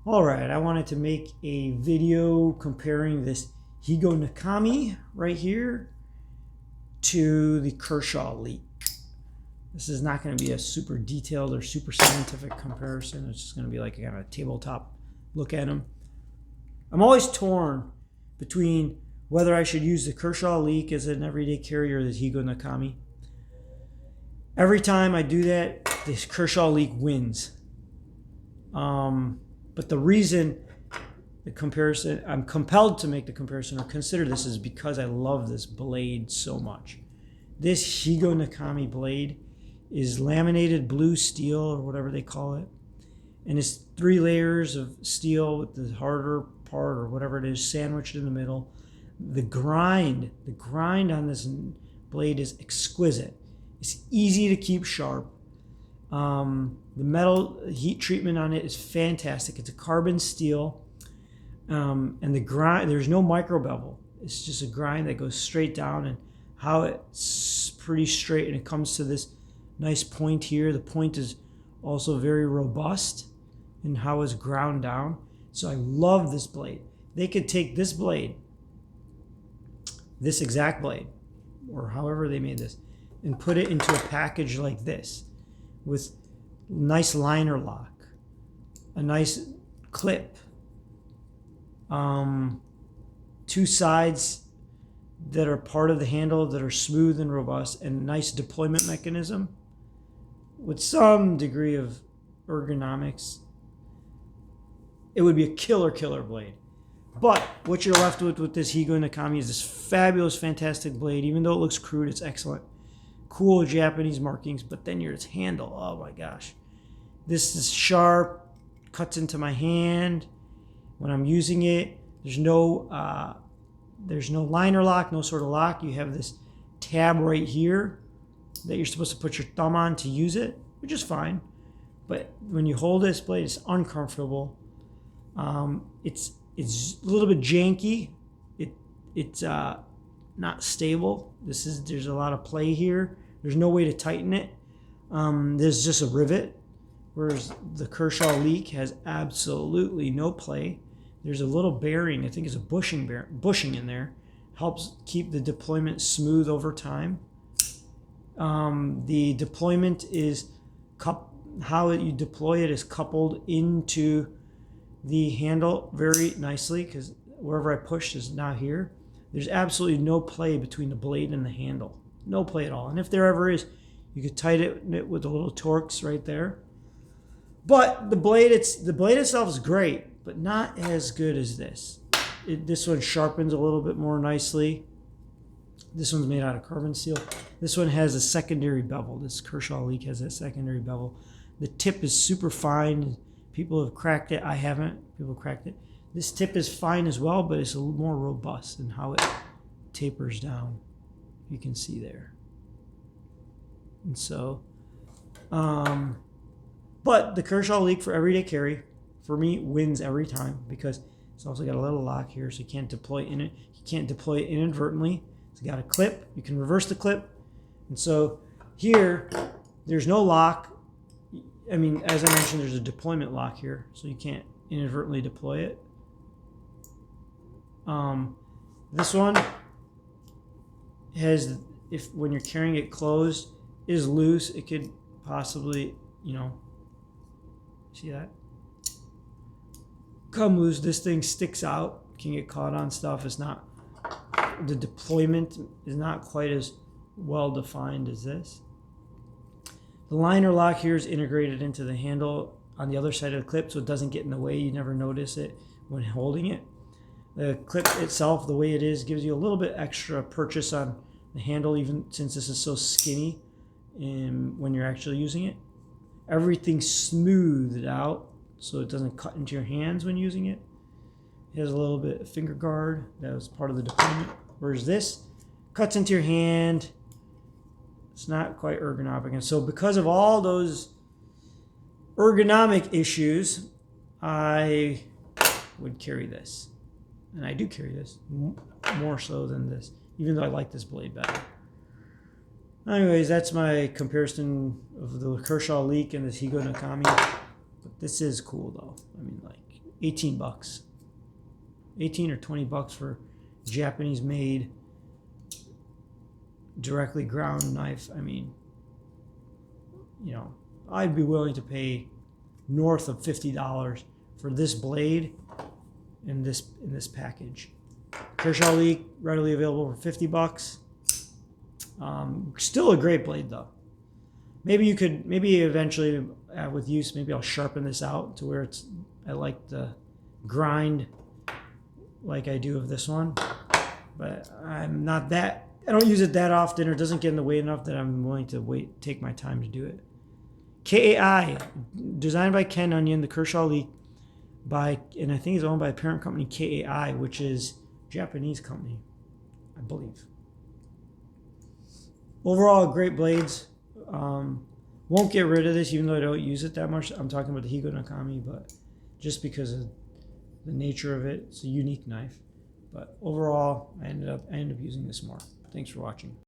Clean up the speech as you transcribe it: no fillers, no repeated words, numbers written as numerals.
Alright, I wanted to make a video comparing this Higonokami right here to the Kershaw Leek. This is not going to be a super detailed or super scientific comparison. It's just going to be like a kind of tabletop look at them. I'm always torn between whether I should use the Kershaw Leek as an everyday carry or the Higonokami. Every time I do that, this Kershaw Leek wins. But the reason the comparison, I'm compelled to make the comparison or consider this is because I love this blade so much. This Higonokami blade is laminated blue steel or whatever they call it. And it's 3 layers of steel with the harder part or whatever it is sandwiched in the middle. The grind on this blade is exquisite. It's easy to keep sharp. The metal heat treatment on it is fantastic. It's a carbon steel, and the grind, there's no micro bevel. It's just a grind that goes straight down, and how it's pretty straight, and it comes to this nice point here. The point is also very robust in how it's ground down. So I love this blade. They could take this blade, this exact blade, or however they made this, and put it into a package like this with nice liner lock, a nice clip, 2 sides that are part of the handle that are smooth and robust, and a nice deployment mechanism with some degree of ergonomics. It would be a killer blade. But what you're left with this Higonokami is this fabulous, fantastic blade. Even though it looks crude, it's excellent. Cool Japanese markings, but then its handle, oh my gosh. This is sharp, cuts into my hand when I'm using it. There's no liner lock, no sort of lock. You have this tab right here that you're supposed to put your thumb on to use it, which is fine. But when you hold this blade, it's uncomfortable. It's a little bit janky. It's not stable. There's a lot of play here. There's no way to tighten it. There's just a rivet, whereas the Kershaw Leek has absolutely no play. There's a little bearing, I think it's a bushing in there, helps keep the deployment smooth over time. The deployment is how you deploy it is coupled into the handle very nicely, because wherever I push is now here. There's absolutely no play between the blade and the handle. No play at all. And if there ever is, you could tighten it with the little Torx right there. But the blade itself is great, but not as good as this. This one sharpens a little bit more nicely. This one's made out of carbon steel. This one has a secondary bevel. This Kershaw Leek has that secondary bevel. The tip is super fine. People have cracked it. I haven't. People have cracked it. This tip is fine as well, but it's a little more robust in how it tapers down. You can see there. And so, but the Kershaw Leek for everyday carry, for me, wins every time because it's also got a little lock here, so you can't deploy in it. You can't deploy it inadvertently. It's got a clip. You can reverse the clip. And so here, there's no lock. I mean, as I mentioned, there's a deployment lock here, so you can't inadvertently deploy it. This one has, when you're carrying it closed, is loose. It could possibly, see that? Come loose. This thing sticks out. Can get caught on stuff. It's not, the deployment is not quite as well defined as this. The liner lock here is integrated into the handle on the other side of the clip, so it doesn't get in the way. You never notice it when holding it. The clip itself, the way it is, gives you a little bit extra purchase on the handle, even since this is so skinny when you're actually using it. Everything's smoothed out so it doesn't cut into your hands when using it. It has a little bit of finger guard. That was part of the deployment. Whereas this cuts into your hand. It's not quite ergonomic. And so because of all those ergonomic issues, I would carry this. And I do carry this more so than this, even though I like this blade better. Anyways, that's my comparison of the Kershaw Leek and this Higonokami. But this is cool though. I mean, like, $18. 18 or 20 bucks for Japanese made directly ground knife. I mean, you know, I'd be willing to pay north of $50 for this blade in this package. Kershaw Leek, readily available for $50. Still a great blade though. Maybe eventually with use, maybe I'll sharpen this out to where I like the grind like I do of this one, but I don't use it that often, or it doesn't get in the way enough that I'm willing to take my time to do it. KAI, designed by Ken Onion, the Kershaw Leek, and I think it's owned by a parent company, KAI, which is a Japanese company, I believe. Overall, great blades. Won't get rid of this, even though I don't use it that much. I'm talking about the Higonokami, but just because of the nature of it, it's a unique knife. But overall, I ended up using this more. Thanks for watching.